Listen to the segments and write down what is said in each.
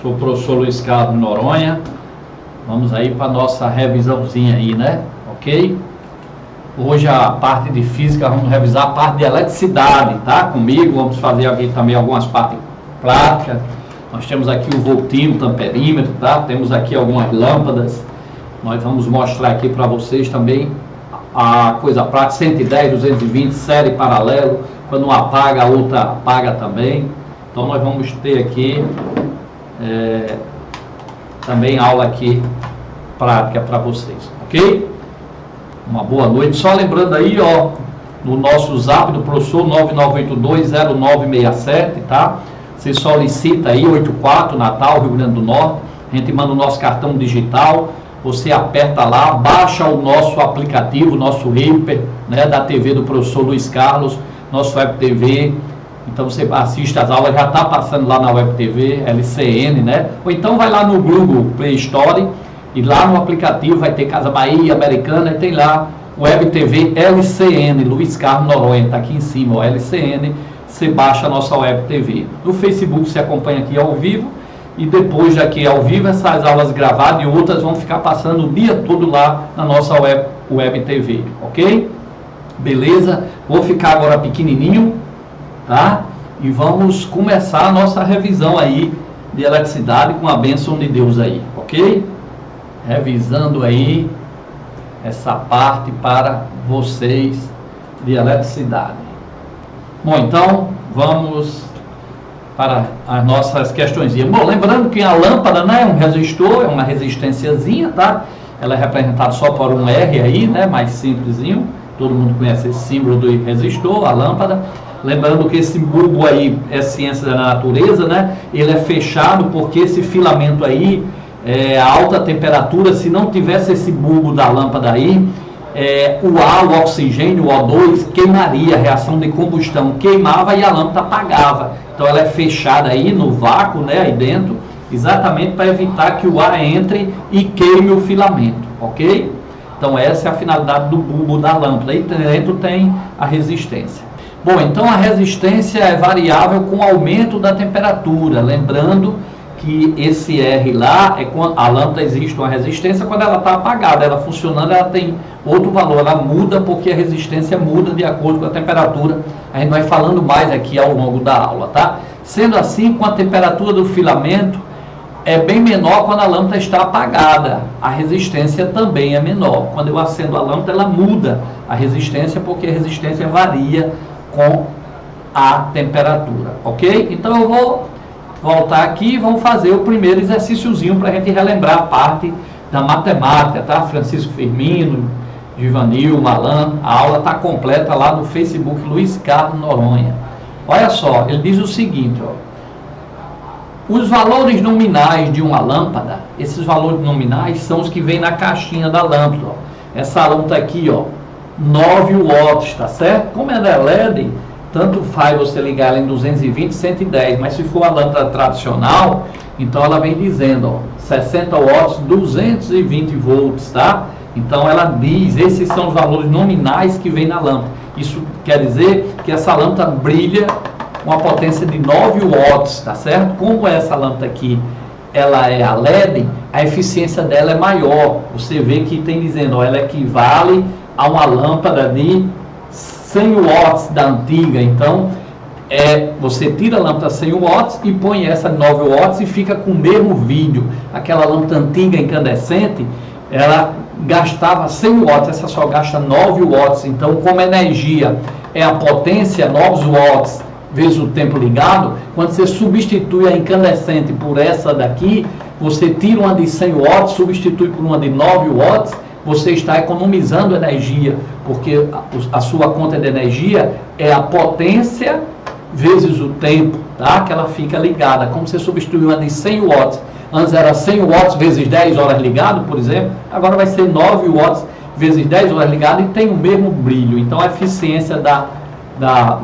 Sou o professor Luiz Carlos Noronha. Vamos aí para a nossa revisãozinha aí, né? Ok? Hoje a parte de física, vamos revisar a parte de eletricidade, tá? Comigo, vamos fazer aqui também algumas partes práticas. Nós temos aqui o voltímetro, amperímetro, tá? Temos aqui algumas lâmpadas. Nós vamos mostrar aqui para vocês também a coisa prática, 110, 220, série paralelo. Quando uma apaga, a outra apaga também. Então nós vamos ter aqui também aula aqui prática para vocês, ok? Uma boa noite. Só lembrando aí, ó, no nosso zap do professor 99820967, tá? Você solicita aí 84 Natal, Rio Grande do Norte. A gente manda o nosso cartão digital. Você aperta lá, baixa o nosso aplicativo, nosso Reaper, né, da TV do professor Luiz Carlos, nosso Web TV. Então você assiste as aulas, já está passando lá na Web TV, LCN, né? Ou então vai lá no Google Play Store e lá no aplicativo vai ter Casa Bahia, Americana, e tem lá Web TV LCN, Luiz Carlos Noronha, está aqui em cima, ó, LCN, você baixa a nossa Web TV. No Facebook você acompanha aqui ao vivo, e depois daqui ao vivo essas aulas gravadas e outras vão ficar passando o dia todo lá na nossa Web TV, ok? Beleza? Vou ficar agora pequenininho, tá? E vamos começar a nossa revisão aí de eletricidade com a bênção de Deus aí, ok? Revisando aí essa parte para vocês de eletricidade. Bom, então vamos para as nossas questões. Bom, lembrando que a lâmpada, né, é um resistor, é uma resistênciazinha, tá? Ela é representada só por um R aí, né, mais simplesinho. Todo mundo conhece esse símbolo do resistor, a lâmpada. Lembrando que esse bulbo aí é ciência da natureza, né? Ele é fechado porque esse filamento aí, a alta temperatura, se não tivesse esse bulbo da lâmpada aí, o ar, o oxigênio, o O2, queimaria, a reação de combustão queimava e a lâmpada apagava. Então ela é fechada aí no vácuo, né, aí dentro, exatamente para evitar que o ar entre e queime o filamento, ok? Então essa é a finalidade do bulbo da lâmpada. Aí dentro tem a resistência. Bom, então a resistência é variável com o aumento da temperatura. Lembrando que esse R lá, quando a lâmpada existe uma resistência quando ela está apagada. Ela funcionando, ela tem outro valor. Ela muda porque a resistência muda de acordo com a temperatura. A gente vai falando mais aqui ao longo da aula, tá? Sendo assim, com a temperatura do filamento é bem menor quando a lâmpada está apagada. A resistência também é menor. Quando eu acendo a lâmpada, ela muda a resistência porque a resistência varia com a temperatura, ok? Então eu vou voltar aqui e vamos fazer o primeiro exercíciozinho para a gente relembrar a parte da matemática, tá? Francisco Firmino, Givanil, Malan, a aula está completa lá no Facebook Luiz Carlos Noronha. Olha só, ele diz o seguinte, ó: os valores nominais de uma lâmpada, esses valores nominais são os que vêm na caixinha da lâmpada, ó. Essa lâmpada aqui, ó, 9 watts, tá certo? Como ela é LED, tanto faz você ligar ela em 220, 110, mas se for a lâmpada tradicional, então ela vem dizendo, ó, 60 watts, 220 volts, tá? Então ela diz, esses são os valores nominais que vem na lâmpada. Isso quer dizer que essa lâmpada brilha com a potência de 9 watts, tá certo? Como essa lâmpada aqui, ela é a LED, a eficiência dela é maior. Você vê que tem dizendo, ó, ela equivale a uma lâmpada de 100 watts da antiga. Então, você tira a lâmpada 100 watts e põe essa 9 watts e fica com o mesmo vídeo. Aquela lâmpada antiga incandescente, ela gastava 100 watts, essa só gasta 9 watts. Então, como a energia é a potência, 9 watts vezes o tempo ligado, quando você substitui a incandescente por essa daqui, você tira uma de 100 watts, substitui por uma de 9 watts, você está economizando energia, porque a sua conta de energia é a potência vezes o tempo, tá? Que ela fica ligada. Como você substituiu uma de 100 watts, antes era 100 watts vezes 10 horas ligado, por exemplo, agora vai ser 9 watts vezes 10 horas ligado e tem o mesmo brilho. Então a eficiência da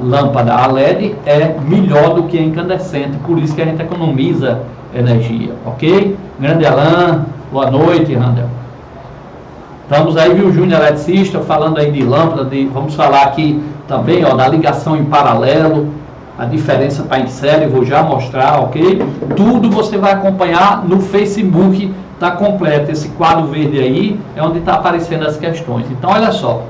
lâmpada a LED é melhor do que a incandescente, por isso que a gente economiza energia, ok? Grande Alain, boa noite, Randel. Estamos aí, viu, Júnior eletricista, falando aí de lâmpada, vamos falar aqui também, ó, da ligação em paralelo, a diferença para em série, vou já mostrar, ok? Tudo você vai acompanhar no Facebook, está completo. Esse quadro verde aí é onde está aparecendo as questões. Então, olha só.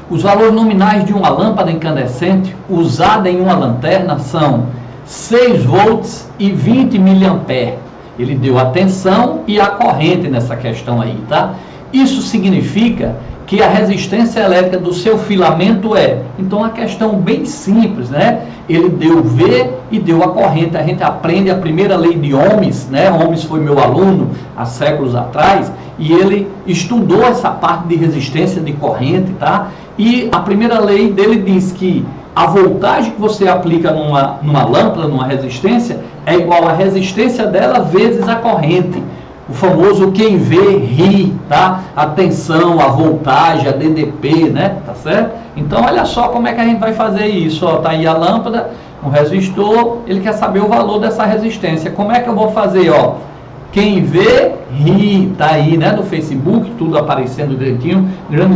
Os valores nominais de uma lâmpada incandescente usada em uma lanterna são 6 volts e 20 miliamperes. Ele deu a tensão e a corrente nessa questão aí, tá? Isso significa que a resistência elétrica do seu filamento é. Então, uma questão bem simples, né? Ele deu o V e deu a corrente. A gente aprende a primeira lei de Ohms, né? Ohms foi meu aluno há séculos atrás, e ele estudou essa parte de resistência de corrente, tá? E a primeira lei dele diz que a voltagem que você aplica numa lâmpada, numa resistência, é igual à resistência dela vezes a corrente. O famoso quem vê ri, tá? A tensão, a voltagem, a DDP, né? Tá certo? Então, olha só como é que a gente vai fazer isso. Ó, tá aí a lâmpada, um resistor, ele quer saber o valor dessa resistência. Como é que eu vou fazer, ó? Quem vê ri, tá aí, né? No Facebook, tudo aparecendo direitinho. Grande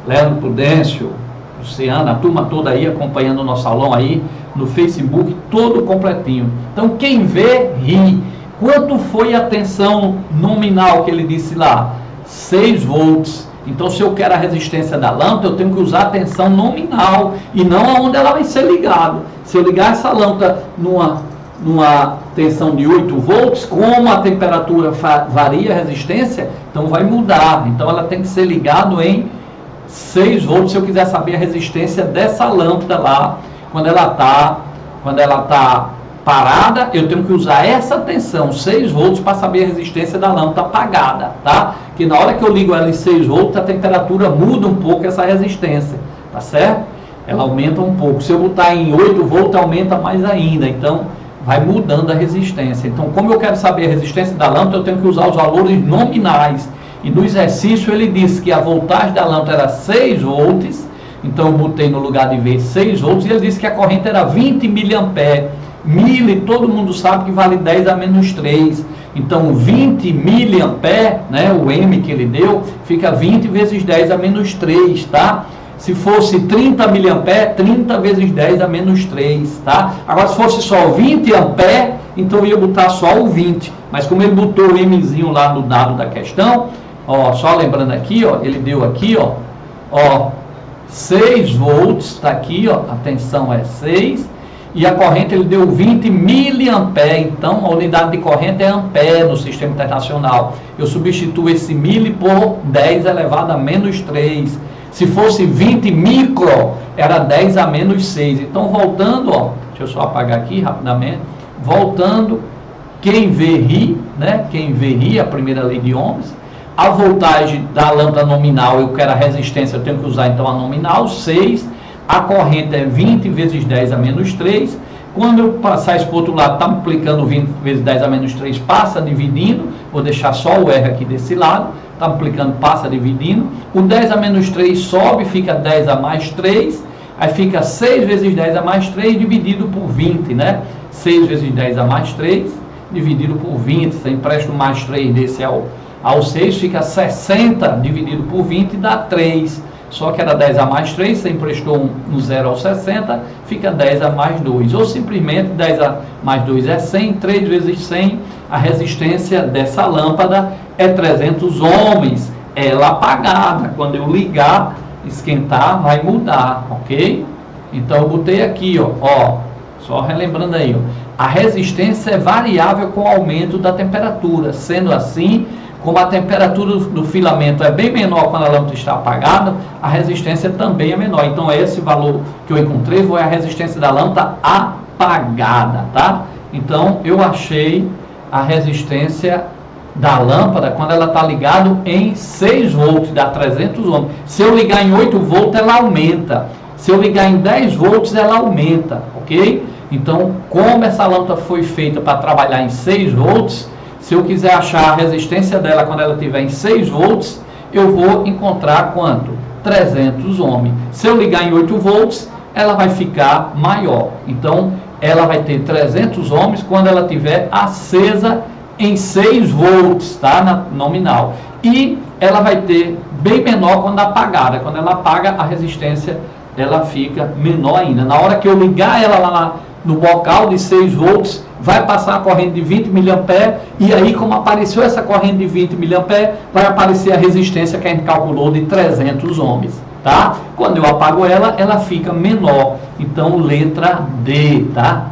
Leandro Prudêncio, Luciana, a turma toda aí acompanhando o nosso salão aí no Facebook, todo completinho. Então, quem vê ri. Quanto foi a tensão nominal que ele disse lá? 6 volts. Então, se eu quero a resistência da lâmpada, eu tenho que usar a tensão nominal e não aonde ela vai ser ligada. Se eu ligar essa lâmpada numa tensão de 8 volts, como a temperatura varia a resistência, então vai mudar. Então, ela tem que ser ligada em 6 volts se eu quiser saber a resistência dessa lâmpada lá, quando ela está parada, eu tenho que usar essa tensão, 6 volts, para saber a resistência da lâmpada apagada, tá? Que na hora que eu ligo ela em 6 volts, a temperatura muda um pouco essa resistência, tá certo? Ela aumenta um pouco. Se eu botar em 8 volts, aumenta mais ainda. Então, vai mudando a resistência. Então, como eu quero saber a resistência da lâmpada, eu tenho que usar os valores nominais. E no exercício, ele disse que a voltagem da lâmpada era 6 volts, então eu botei no lugar de V 6 volts, e ele disse que a corrente era 20 miliamperes. Mili, todo mundo sabe que vale 10 a menos 3. Então, 20 miliamperes, né, o M que ele deu, fica 20 vezes 10 a menos 3, tá? Se fosse 30 miliamperes, 30 vezes 10 a menos 3, tá? Agora, se fosse só 20 amperes, então eu ia botar só o 20. Mas como ele botou o Mzinho lá no dado da questão, ó, só lembrando aqui, ó, ele deu aqui, ó, 6 volts, tá aqui, ó, a tensão é 6, e a corrente ele deu 20 miliamperes, então a unidade de corrente é ampere no sistema internacional. Eu substituo esse mili por 10 elevado a menos 3. Se fosse 20 micro, era 10 a menos 6. Então, voltando, ó, deixa eu só apagar aqui rapidamente. Voltando, quem vê ri, né? Quem vê ri, a primeira lei de Ohms. A voltagem da lâmpada nominal, eu quero a resistência, eu tenho que usar então a nominal, 6. A corrente é 20 vezes 10 a menos 3. Quando eu passar isso para o outro lado, está multiplicando 20 vezes 10 a menos 3, passa dividindo. Vou deixar só o R aqui desse lado. Está multiplicando, passa dividindo. O 10 a menos 3 sobe, fica 10 a mais 3. Aí fica 6 vezes 10 a mais 3 dividido por 20, né? 6 vezes 10 a mais 3 dividido por 20. Você empresta o mais 3 desse ao 6, fica 60 dividido por 20 dá 3. Só que era 10 a mais 3, você emprestou um 0 ao 60, fica 10 a mais 2. Ou simplesmente 10 a mais 2 é 100, 3 vezes 100, a resistência dessa lâmpada é 300 ohms. Ela apagada, quando eu ligar, esquentar, vai mudar, ok? Então eu botei aqui, ó, só relembrando aí, ó, a resistência é variável com o aumento da temperatura. Sendo assim, como a temperatura do filamento é bem menor quando a lâmpada está apagada, a resistência também é menor. Então, esse valor que eu encontrei foi a resistência da lâmpada apagada, tá? Então, eu achei a resistência da lâmpada quando ela está ligada em 6 volts, dá 300 ohms. Se eu ligar em 8 volts, ela aumenta. Se eu ligar em 10 volts, ela aumenta, ok? Então, como essa lâmpada foi feita para trabalhar em 6 volts, se eu quiser achar a resistência dela quando ela estiver em 6 volts, eu vou encontrar quanto? 300 ohms. Se eu ligar em 8 volts, ela vai ficar maior. Então, ela vai ter 300 ohms quando ela estiver acesa em 6 volts, tá? Na nominal. E ela vai ter bem menor quando apagada. Quando ela apaga, a resistência ela fica menor ainda. Na hora que eu ligar ela lá no bocal de 6 volts, vai passar a corrente de 20 mA, e aí, como apareceu essa corrente de 20 mA, vai aparecer a resistência que a gente calculou de 300 ohms, tá? Quando eu apago ela, ela fica menor. Então, letra D, tá?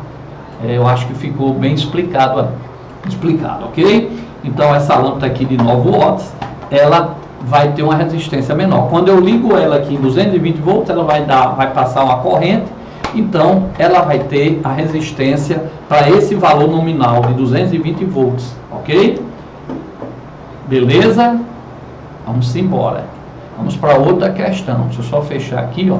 Eu acho que ficou bem explicado, ok? Então, essa lâmpada aqui de 9 watts, ela vai ter uma resistência menor. Quando eu ligo ela aqui em 220 volts, ela vai passar uma corrente. Então, ela vai ter a resistência para esse valor nominal de 220 volts, ok? Beleza? Vamos embora. Vamos para outra questão. Deixa eu só fechar aqui, ó.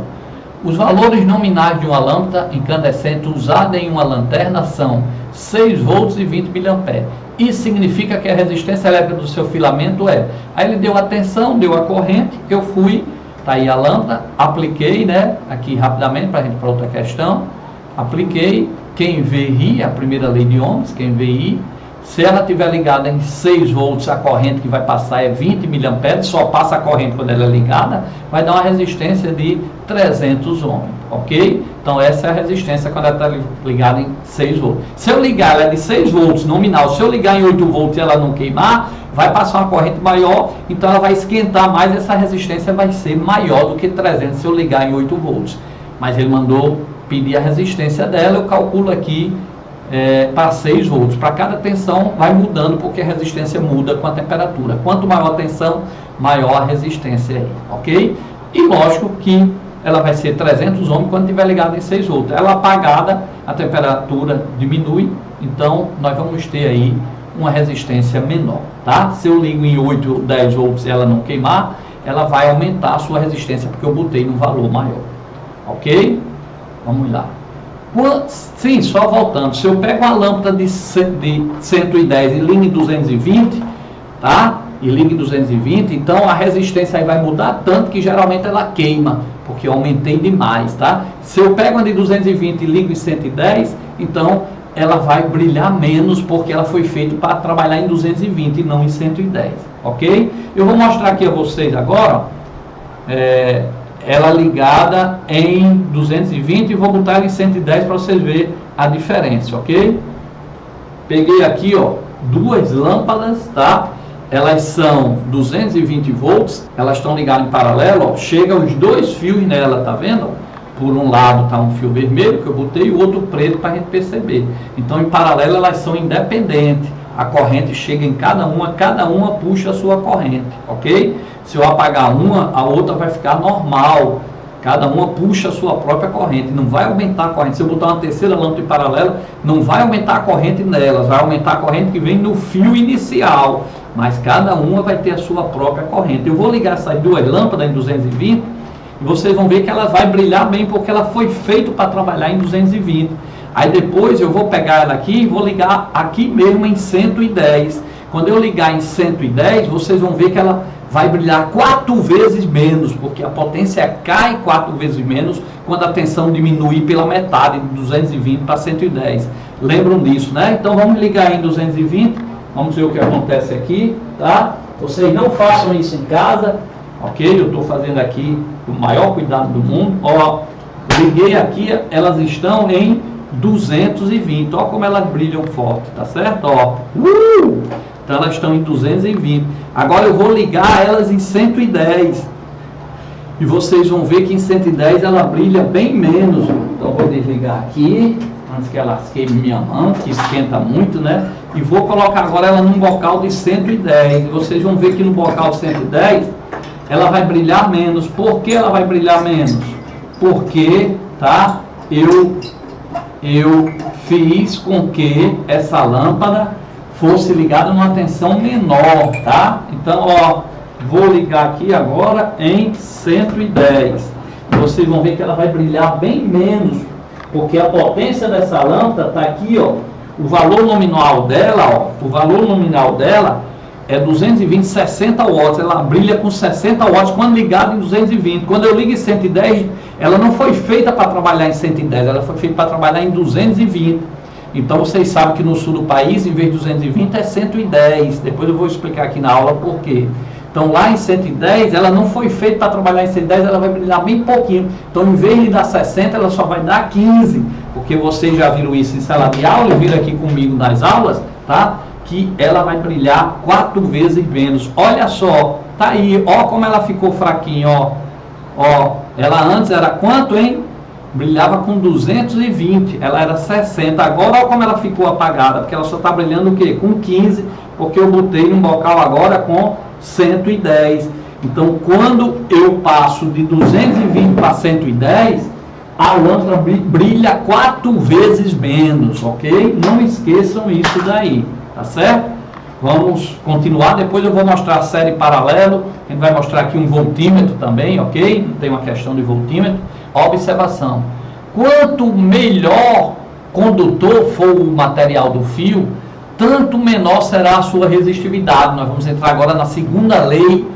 Os valores nominais de uma lâmpada incandescente usada em uma lanterna são 6 volts e 20 mA. Isso significa que a resistência elétrica do seu filamento é... Aí ele deu a tensão, deu a corrente, eu fui... Tá aí a lâmpada, apliquei, né? Aqui rapidamente para a gente para outra questão. Apliquei, quem VI, a primeira lei de Ohms, quem VI, se ela estiver ligada em 6 volts, a corrente que vai passar é 20 mA, só passa a corrente quando ela é ligada, vai dar uma resistência de 300 ohms, ok? Então essa é a resistência quando ela está ligada em 6 volts. Se eu ligar ela de 6 volts nominal, se eu ligar em 8 volts e ela não queimar, vai passar uma corrente maior, então ela vai esquentar mais, essa resistência vai ser maior do que 300 se eu ligar em 8 volts. Mas ele mandou pedir a resistência dela, eu calculo aqui para 6 volts. Para cada tensão vai mudando, porque a resistência muda com a temperatura. Quanto maior a tensão, maior a resistência aí, ok? E lógico que ela vai ser 300 ohms quando estiver ligada em 6 volts. Ela apagada, a temperatura diminui, então nós vamos ter aí uma resistência menor, tá? Se eu ligo em 8 ou 10 volts e ela não queimar, ela vai aumentar a sua resistência, porque eu botei num valor maior, ok? Vamos lá. Sim, só voltando, se eu pego uma lâmpada de 110 e ligo em 220, tá? E ligo em 220, então a resistência aí vai mudar tanto que geralmente ela queima, porque eu aumentei demais, tá? Se eu pego uma de 220 e ligo em 110, então ela vai brilhar menos, porque ela foi feita para trabalhar em 220 e não em 110, ok? Eu vou mostrar aqui a vocês agora, ela ligada em 220 e vou botar ela em 110 para vocês verem a diferença, ok? Peguei aqui, ó, duas lâmpadas, tá? Elas são 220 volts, elas estão ligadas em paralelo, ó, chega os dois fios nela, tá vendo? Por um lado está um fio vermelho que eu botei e o outro preto para a gente perceber. Então, em paralelo, elas são independentes. A corrente chega em cada uma puxa a sua corrente, ok? Se eu apagar uma, a outra vai ficar normal. Cada uma puxa a sua própria corrente, não vai aumentar a corrente. Se eu botar uma terceira lâmpada em paralelo, não vai aumentar a corrente nelas, vai aumentar a corrente que vem no fio inicial. Mas cada uma vai ter a sua própria corrente. Eu vou ligar essas duas lâmpadas em 220, e vocês vão ver que ela vai brilhar bem, porque ela foi feita para trabalhar em 220. Aí depois eu vou pegar ela aqui e vou ligar aqui mesmo em 110. Quando eu ligar em 110, vocês vão ver que ela vai brilhar 4 vezes menos, porque a potência cai 4 vezes menos quando a tensão diminui pela metade, de 220 para 110. Lembram disso, né? Então vamos ligar em 220, vamos ver o que acontece aqui, tá? Vocês não façam isso em casa, ok? Eu estou fazendo aqui com o maior cuidado do mundo. Ó, liguei aqui, elas estão em 220, ó como elas brilham forte, tá certo? Ó, então elas estão em 220. Agora eu vou ligar elas em 110 e vocês vão ver que em 110 ela brilha bem menos. Então vou desligar aqui antes que ela queime minha mão, que esquenta muito, né? E vou colocar agora ela num bocal de 110. E vocês vão ver que no bocal de 110 ela vai brilhar menos. Por que ela vai brilhar menos? Porque, tá? Eu fiz com que essa lâmpada fosse ligada numa tensão menor, tá? Então, ó, vou ligar aqui agora em 110. Vocês vão ver que ela vai brilhar bem menos, porque a potência dessa lâmpada tá aqui, ó. O valor nominal dela, ó, o valor nominal dela é 220, 60 watts. Ela brilha com 60 watts quando ligada em 220. Quando eu ligo em 110, ela não foi feita para trabalhar em 110, ela foi feita para trabalhar em 220. Então vocês sabem que no sul do país, em vez de 220, é 110. Depois eu vou explicar aqui na aula por quê. Então lá em 110, ela não foi feita para trabalhar em 110, ela vai brilhar bem pouquinho. Então em vez de dar 60, ela só vai dar 15. Porque vocês já viram isso em sala de aula e viram aqui comigo nas aulas, tá? Que ela vai brilhar 4 vezes menos. Olha só, tá aí, ó como ela ficou fraquinha, ó. Ó, ela antes era quanto, hein? Brilhava com 220, ela era 60. Agora olha como ela ficou apagada, porque ela só está brilhando o quê? Com 15, porque eu botei um bocal agora com 110. Então, quando eu passo de 220 para 110, a lâmpada brilha 4 vezes menos, ok? Não esqueçam isso daí, tá certo? Vamos continuar, depois eu vou mostrar a série paralelo, a gente vai mostrar aqui um voltímetro também, ok? Não tem uma questão de voltímetro. Observação, quanto melhor condutor for o material do fio, tanto menor será a sua resistividade. Nós vamos entrar agora na segunda lei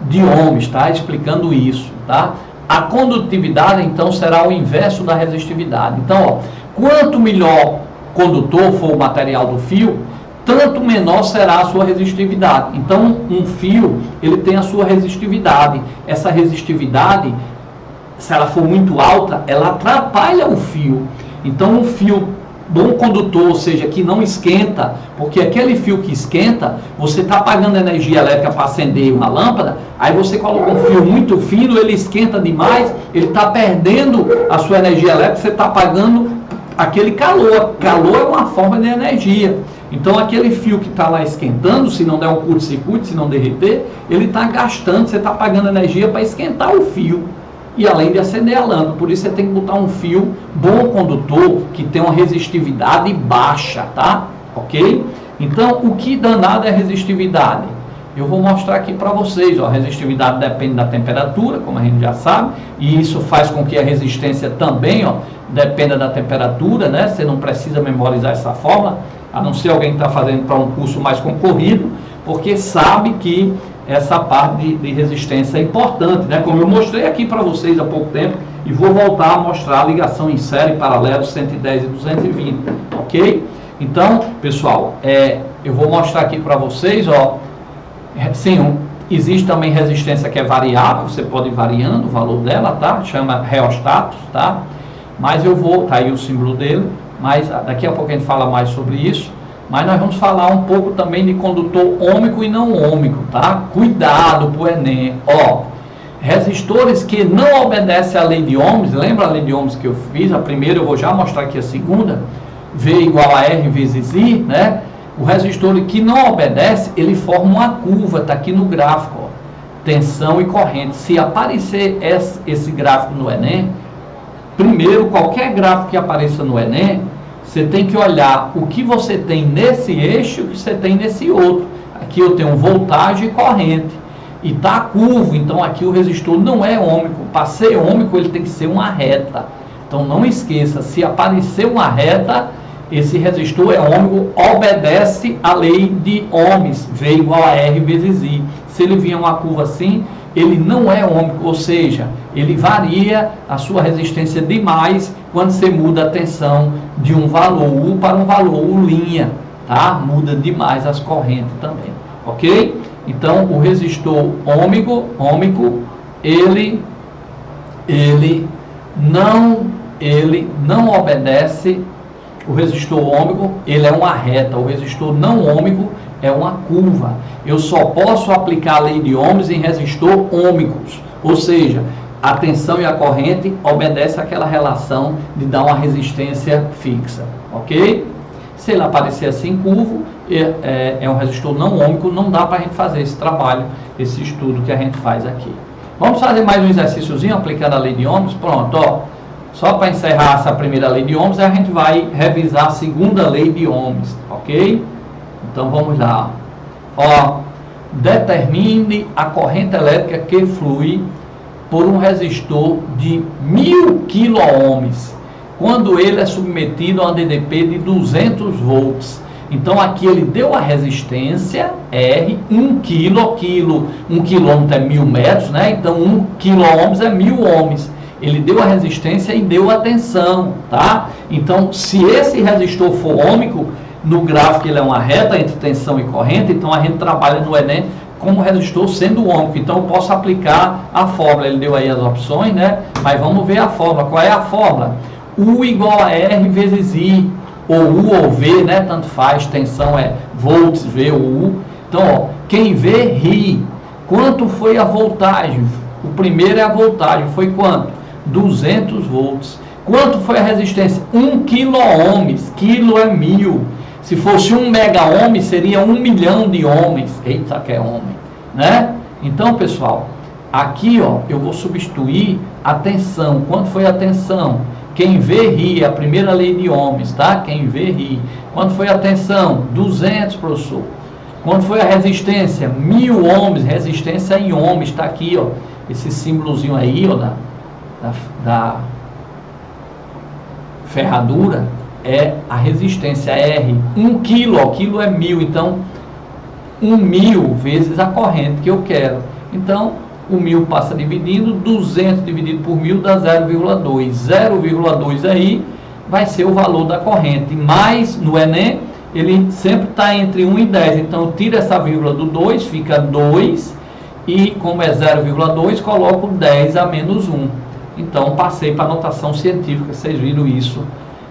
de Ohms, tá? Explicando isso, tá? A condutividade, então, será o inverso da resistividade. Então, ó, quanto melhor condutor for o material do fio, tanto menor será a sua resistividade. Então, um fio, ele tem a sua resistividade. Essa resistividade, se ela for muito alta, ela atrapalha o fio. Então, um fio bom condutor, ou seja, que não esquenta, porque aquele fio que esquenta, você está pagando energia elétrica para acender uma lâmpada, aí você coloca um fio muito fino, ele esquenta demais, ele está perdendo a sua energia elétrica, você está pagando aquele calor. Calor é uma forma de energia. Então, aquele fio que está lá esquentando, se não der um curto-circuito, se não derreter, ele está gastando, você está pagando energia para esquentar o fio. E além de acender a lâmpada, por isso você tem que botar um fio bom condutor, que tem uma resistividade baixa, tá? Ok? Então, o que danado é resistividade? Eu vou mostrar aqui para vocês, ó, a resistividade depende da temperatura, como a gente já sabe, e isso faz com que a resistência também, ó, dependa da temperatura, né? Você não precisa memorizar essa fórmula, a não ser alguém que está fazendo para um curso mais concorrido, porque sabe que essa parte de resistência é importante, né? Como eu mostrei aqui para vocês há pouco tempo, e vou voltar a mostrar a ligação em série, paralelo, 110 e 220, ok? Então, pessoal, eu vou mostrar aqui para vocês, ó, sim, existe também resistência que é variável, você pode ir variando o valor dela, tá? Chama reostatos, tá? Mas eu vou, tá aí o símbolo dele, mas daqui a pouco a gente fala mais sobre isso. Mas nós vamos falar um pouco também de condutor ôhmico e não ôhmico, tá? Cuidado pro Enem. Ó, resistores que não obedecem à lei de Ohms, lembra a lei de Ohms que eu fiz? A primeira eu vou já mostrar aqui a segunda. V igual a R vezes I, né? O resistor que não obedece, ele forma uma curva, tá aqui no gráfico, ó. Tensão e corrente. Se aparecer esse gráfico no Enem, primeiro, qualquer gráfico que apareça no Enem, você tem que olhar o que você tem nesse eixo e o que você tem nesse outro. Aqui eu tenho voltagem e corrente. E está curvo, então aqui o resistor não é ôhmico. Para ser ôhmico, ele tem que ser uma reta. Então não esqueça, se aparecer uma reta, esse resistor é ôhmico, obedece à lei de Ohms, V igual a R vezes I. Se ele vier uma curva assim, ele não é ôhmico, ou seja, ele varia a sua resistência demais quando você muda a tensão de um valor U para um valor U', tá? Muda demais as correntes também, ok? Então, o resistor ôhmico, ele não obedece. O resistor ôhmico, ele é uma reta. O resistor não ôhmico é uma curva. Eu só posso aplicar a lei de Ohms em resistor ôhmicos, ou seja, a tensão e a corrente obedecem àquela relação de dar uma resistência fixa, ok? Se ele aparecer assim curvo, é um resistor não ôhmico, não dá para a gente fazer esse trabalho, esse estudo que a gente faz aqui. Vamos fazer mais um exercíciozinho aplicando a lei de Ohms. Pronto, ó. Só para encerrar essa primeira lei de Ohms, a gente vai revisar a segunda lei de Ohms, ok? Então vamos lá. Ó, determine a corrente elétrica que flui por um resistor de 1000 kΩ, quando ele é submetido a um DDP de 200 volts. Então aqui ele deu a resistência R, 1 kg, 1 quilômetro é 1000 metros, né? Então 1 kΩ é 1000 ohms. Ele deu a resistência e deu a tensão, tá? Então, se esse resistor for ôhmico, no gráfico ele é uma reta entre tensão e corrente, então a gente trabalha no Enem como resistor sendo ômico. Então eu posso aplicar a fórmula, ele deu aí as opções, né? Mas vamos ver a fórmula. Qual é a fórmula? U igual a R vezes I, ou U ou V, né? Tanto faz, tensão é volts, V ou U. Então, ó, quem vê, ri. Quanto foi a voltagem? O primeiro é a voltagem, foi quanto? 200 volts. Quanto foi a resistência? 1 quilo-ohms, quilo é 1000. Se fosse 1 mega-ohm, seria 1 milhão de ohms. Eita, que é homem, né? Então, pessoal, aqui, ó, eu vou substituir a tensão. Quanto foi a tensão? Quem vê, ri, é a primeira lei de ohms, tá? Quem vê, ri. Quanto foi a tensão? 200, professor. Quanto foi a resistência? 1000 ohms, resistência em ohms, está aqui, ó, esse símbolozinho aí, ó, da ferradura, é a resistência R. 1 quilo, ó, quilo é 1000, então 1000 vezes a corrente que eu quero. Então, o 1000 passa dividindo, 200 dividido por 1000 dá 0,2. 0,2 aí vai ser o valor da corrente, mas no Enem ele sempre está entre 1 e 10, então eu tiro essa vírgula do 2, fica 2, e como é 0,2, coloco 10 a menos 1. Então passei para a notação científica, vocês viram isso.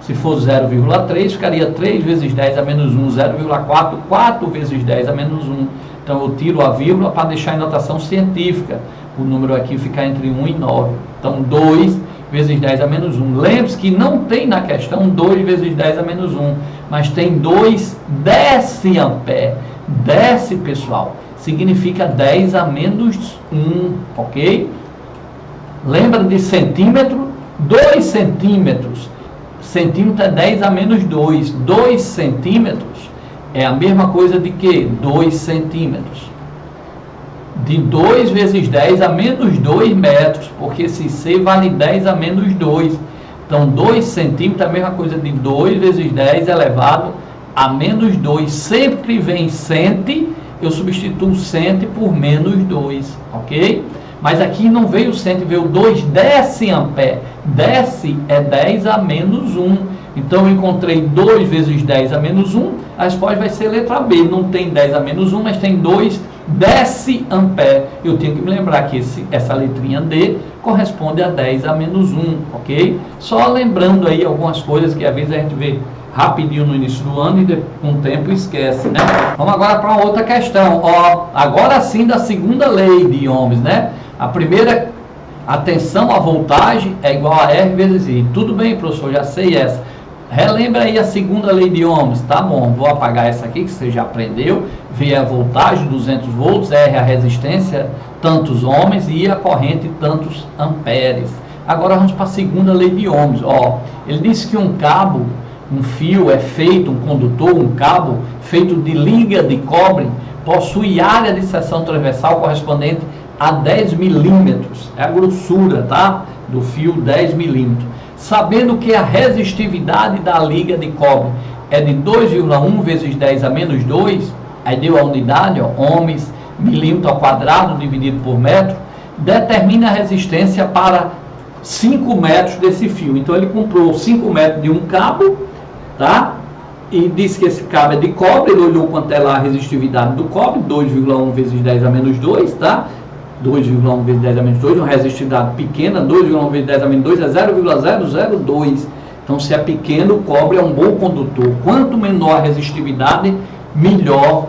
Se for 0,3, ficaria 3 vezes 10 a menos 1, 0,4, 4 vezes 10 a menos 1. Então eu tiro a vírgula para deixar em notação científica. O número aqui fica entre 1 e 9. Então 2 vezes 10 a menos 1. Lembre-se que não tem na questão 2 vezes 10 a menos 1, mas tem 2 deciampere. Deci, pessoal, significa 10 a menos 1, ok? Lembra de centímetro? 2 centímetros. Centímetro é 10 a menos 2. 2 centímetros é a mesma coisa de que 2 centímetros. De 2 vezes 10 a menos 2 metros, porque esse C vale 10 a menos 2. Então, 2 centímetros é a mesma coisa de 2 vezes 10 elevado a menos 2. Sempre que vem cento, eu substituo cento por menos 2, ok? Mas aqui não veio cento, veio 2 deciampere. Deci é 10 a menos 1. Então, eu encontrei 2 vezes 10 a menos 1. A resposta vai ser letra B. Não tem 10 a menos 1, mas tem 2 deciampere. Eu tenho que me lembrar que essa letrinha D corresponde a 10 a menos 1, ok? Só lembrando aí algumas coisas que às vezes a gente vê rapidinho no início do ano e com o tempo esquece, né? Vamos agora para uma outra questão. Ó, agora sim da segunda lei de Ohms, né? A primeira, a tensão, a voltagem é igual a R vezes I. Tudo bem, professor, já sei essa. Relembra aí a segunda lei de Ohms. Tá bom, vou apagar essa aqui que você já aprendeu. V é a voltagem, 200 volts, R é a resistência, tantos ohms, e I a corrente, tantos amperes. Agora vamos para a segunda lei de Ohms. Ó, ele disse que um cabo, um fio é feito, um condutor, um cabo feito de liga de cobre, possui área de seção transversal correspondente a 10 milímetros. É a grossura, tá? Do fio, 10 milímetros. Sabendo que a resistividade da liga de cobre é de 2,1 vezes 10 a menos 2, aí deu a unidade, ó, ohms, milímetro ao quadrado dividido por metro, determina a resistência para 5 metros desse fio. Então ele comprou 5 metros de um cabo, tá? E disse que esse cabo é de cobre, ele olhou quanto é lá a resistividade do cobre, 2,1 vezes 10 a menos 2, tá? 2,1 vezes 10 a menos 2, uma resistividade pequena, 2,1 vezes 10 a menos 2 é 0,002. Então, se é pequeno, o cobre é um bom condutor. Quanto menor a resistividade, melhor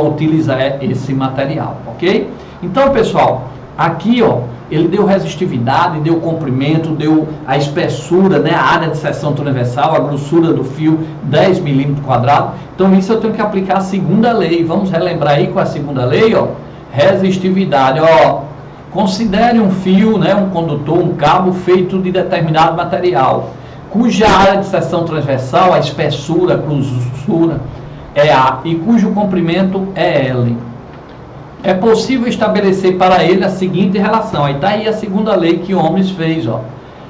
utilizar esse material, ok? Então, pessoal, aqui, ó, ele deu resistividade, deu comprimento, deu a espessura, né, a área de seção transversal, a grossura do fio, 10 milímetros quadrados. Então, isso eu tenho que aplicar a segunda lei. Vamos relembrar aí com a segunda lei, ó, resistividade, ó. Considere um fio, né, um condutor, um cabo feito de determinado material, cuja área de seção transversal, a espessura, a grossura é A e cujo comprimento é L. É possível estabelecer para ele a seguinte relação. Aí está aí a segunda lei que Ohms fez, ó.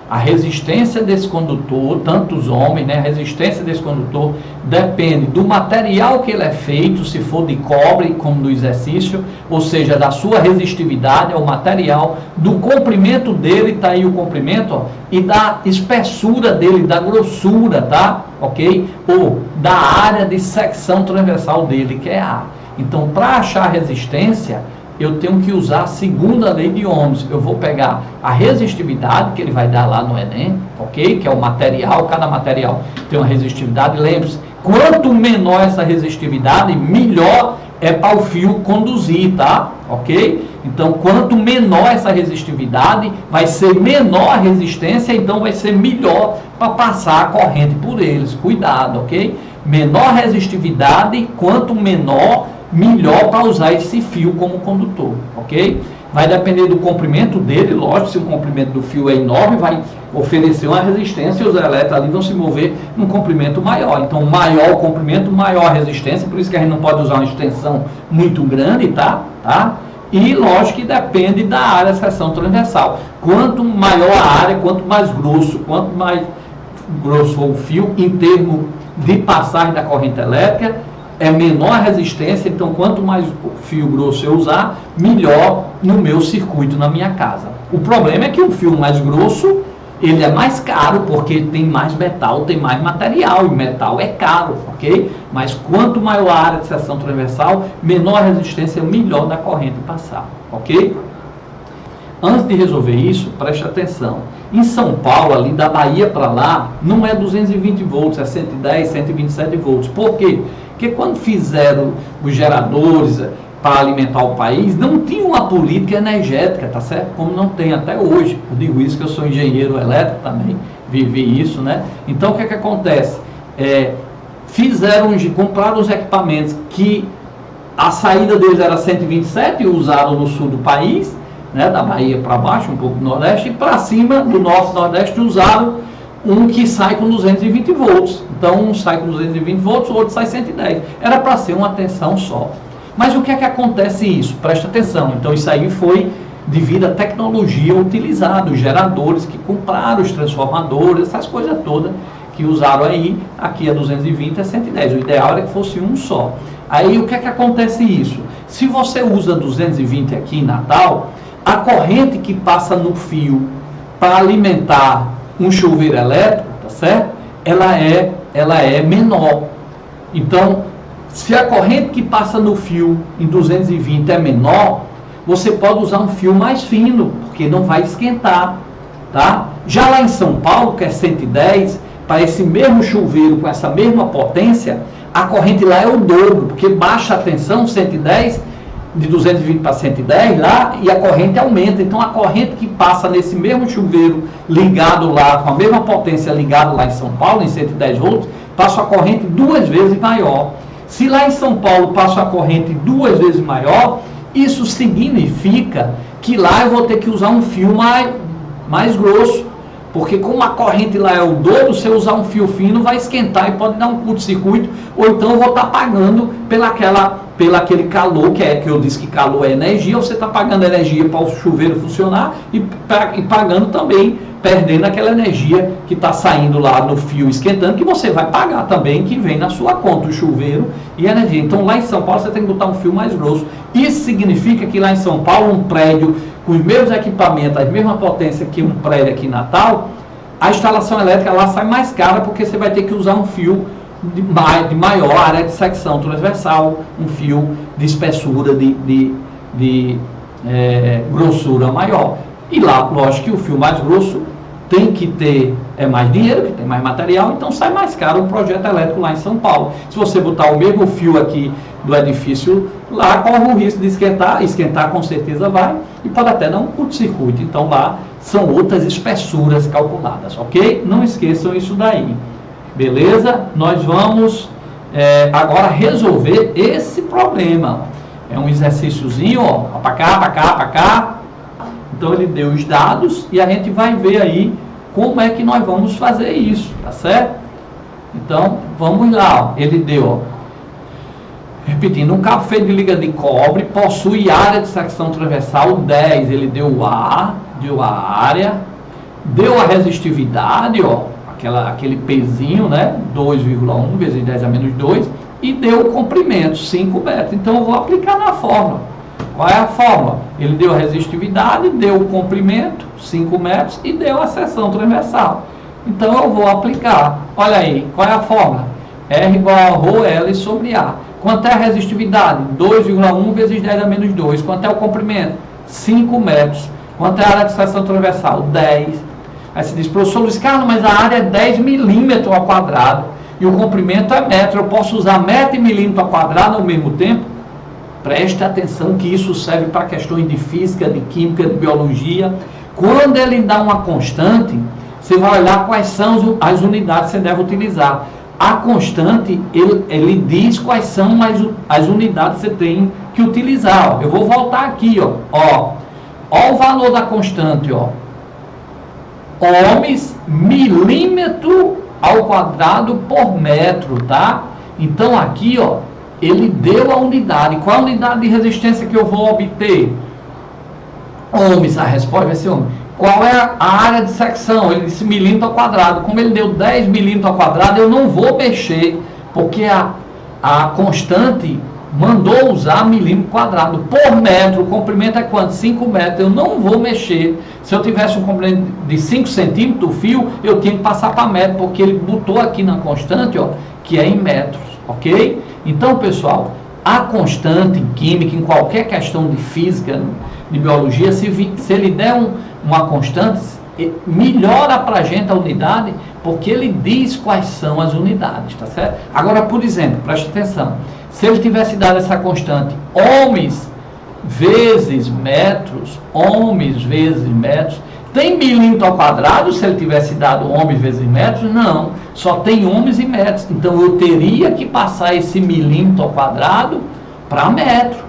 A resistência desse condutor, tanto os homens, né, a resistência desse condutor depende do material que ele é feito, se for de cobre, como no exercício, ou seja, da sua resistividade ao material, do comprimento dele, está aí o comprimento, ó, e da espessura dele, da grossura, tá? Ok? Ou da área de secção transversal dele, que é A. Então, para achar resistência, eu tenho que usar a segunda lei de Ohms. Eu vou pegar a resistividade, que ele vai dar lá no Enem, ok? Que é o material, cada material tem uma resistividade. Lembre-se, quanto menor essa resistividade, melhor é para o fio conduzir, tá? Ok? Então, quanto menor essa resistividade, vai ser menor a resistência, então vai ser melhor para passar a corrente por eles. Cuidado, ok? Menor resistividade, quanto menor, melhor para usar esse fio como condutor, ok? Vai depender do comprimento dele, lógico, se o comprimento do fio é enorme, vai oferecer uma resistência e os elétrons ali vão se mover num comprimento maior. Então, maior o comprimento, maior a resistência, por isso que a gente não pode usar uma extensão muito grande, tá? E, lógico, que depende da área de seção transversal. Quanto maior a área, quanto mais grosso for o fio, em termos de passagem da corrente elétrica, é menor a resistência, então quanto mais fio grosso eu usar, melhor no meu circuito, na minha casa. O problema é que um fio mais grosso, ele é mais caro, porque tem mais metal, tem mais material, e metal é caro, ok? Mas quanto maior a área de seção transversal, menor a resistência, melhor da corrente passar, ok? Antes de resolver isso, preste atenção. Em São Paulo, ali da Bahia para lá, não é 220 volts, é 110, 127 volts. Por quê? Porque quando fizeram os geradores para alimentar o país, não tinha uma política energética, tá certo? Como não tem até hoje. Eu digo isso que eu sou engenheiro elétrico também, vivi isso, né? Então, o que acontece? Compraram os equipamentos que a saída deles era 127 e usaram no sul do país, né, da Bahia para baixo, um pouco do Nordeste, e para cima do Norte Nordeste usaram um que sai com 220 volts. Então, um sai com 220 volts, o outro sai 110. Era para ser uma tensão só. Mas o que é que acontece isso? Presta atenção. Então, isso aí foi devido à tecnologia utilizada, os geradores que compraram, os transformadores, essas coisas todas que usaram aí. Aqui é 220, é 110. O ideal era que fosse um só. Aí, o que é que acontece isso? Se você usa 220 aqui em Natal, a corrente que passa no fio para alimentar um chuveiro elétrico, tá certo? Ela é menor. Então, se a corrente que passa no fio em 220 é menor, você pode usar um fio mais fino, porque não vai esquentar, tá? Já lá em São Paulo, que é 110, para esse mesmo chuveiro com essa mesma potência, a corrente lá é o dobro, porque baixa a tensão, 110, de 220 para 110 lá, e a corrente aumenta. Então, a corrente que passa nesse mesmo chuveiro ligado lá, com a mesma potência ligado lá em São Paulo, em 110 volts, passa a corrente 2 vezes maior. Se lá em São Paulo passa a corrente 2 vezes maior, isso significa que lá eu vou ter que usar um fio mais grosso, porque como a corrente lá é o dobro, se eu usar um fio fino vai esquentar e pode dar um curto-circuito, ou então eu vou estar pagando pelo aquele calor, que eu disse que calor é energia, você está pagando energia para o chuveiro funcionar e pagando também, perdendo aquela energia que está saindo lá no fio esquentando, que você vai pagar também, que vem na sua conta, o chuveiro e a energia. Então lá em São Paulo você tem que botar um fio mais grosso. Isso significa que lá em São Paulo, um prédio com os mesmos equipamentos, a mesma potência que um prédio aqui em Natal, a instalação elétrica lá sai mais cara, porque você vai ter que usar um fio de maior área de secção transversal, um fio de espessura, de grossura maior. E lá, lógico que o fio mais grosso tem que ter mais dinheiro, que tem mais material, então sai mais caro um projeto elétrico lá em São Paulo. Se você botar o mesmo fio aqui do edifício, lá corre o risco de esquentar com certeza vai, e pode até dar um curto-circuito. Então lá são outras espessuras calculadas, ok? Não esqueçam isso daí. Beleza? Nós vamos agora resolver esse problema. É um exercíciozinho, ó, para cá, para cá, para cá. Então ele deu os dados e a gente vai ver aí como é que nós vamos fazer isso, tá certo? Então vamos lá, ó. Ele deu, ó, repetindo, um cabo feito de liga de cobre possui área de secção transversal 10, ele deu A, deu a área, deu a resistividade, ó, aquele pezinho, né, 2,1 vezes 10 a menos 2, e deu o comprimento, 5 metros. Então eu vou aplicar na fórmula. Qual é a fórmula? Ele deu a resistividade, deu o comprimento, 5 metros, e deu a seção transversal. Então eu vou aplicar. Olha aí, qual é a fórmula? R igual a ρL sobre A. Quanto é a resistividade? 2,1 vezes 10 a menos 2. Quanto é o comprimento? 5 metros. Quanto é a área de seção transversal? 10. Aí você diz, professor Luiz Carlos, mas a área é 10 milímetros ao quadrado e o comprimento é metro. Eu posso usar metro e milímetro ao quadrado ao mesmo tempo? Preste atenção que isso serve para questões de física, de química, de biologia. Quando ele dá uma constante, você vai olhar quais são as unidades que você deve utilizar. A constante, ele diz quais são as unidades que você tem que utilizar. Ó. Eu vou voltar aqui, ó o valor da constante, ó. Ohms, milímetro ao quadrado por metro, tá? Então aqui, ó, ele deu a unidade. Qual a unidade de resistência que eu vou obter? Ohms, a resposta vai ser ohms. Qual é a área de secção? Ele disse milímetro ao quadrado. Como ele deu 10 milímetros ao quadrado, eu não vou mexer, porque a constante mandou usar milímetro quadrado por metro. O comprimento é quanto? 5 metros. Eu não vou mexer. Se eu tivesse um comprimento de 5 centímetros, o fio, eu tinha que passar para metro, porque ele botou aqui na constante, ó, que é em metros, ok? Então, pessoal, a constante em química, em qualquer questão de física, de biologia, se ele der uma constante, melhora para a gente a unidade, porque ele diz quais são as unidades, tá certo? Agora, por exemplo, preste atenção, se ele tivesse dado essa constante, ohms vezes metros, tem milímetro ao quadrado se ele tivesse dado ohms vezes metros? Não, só tem ohms e metros. Então eu teria que passar esse milímetro ao quadrado para metro.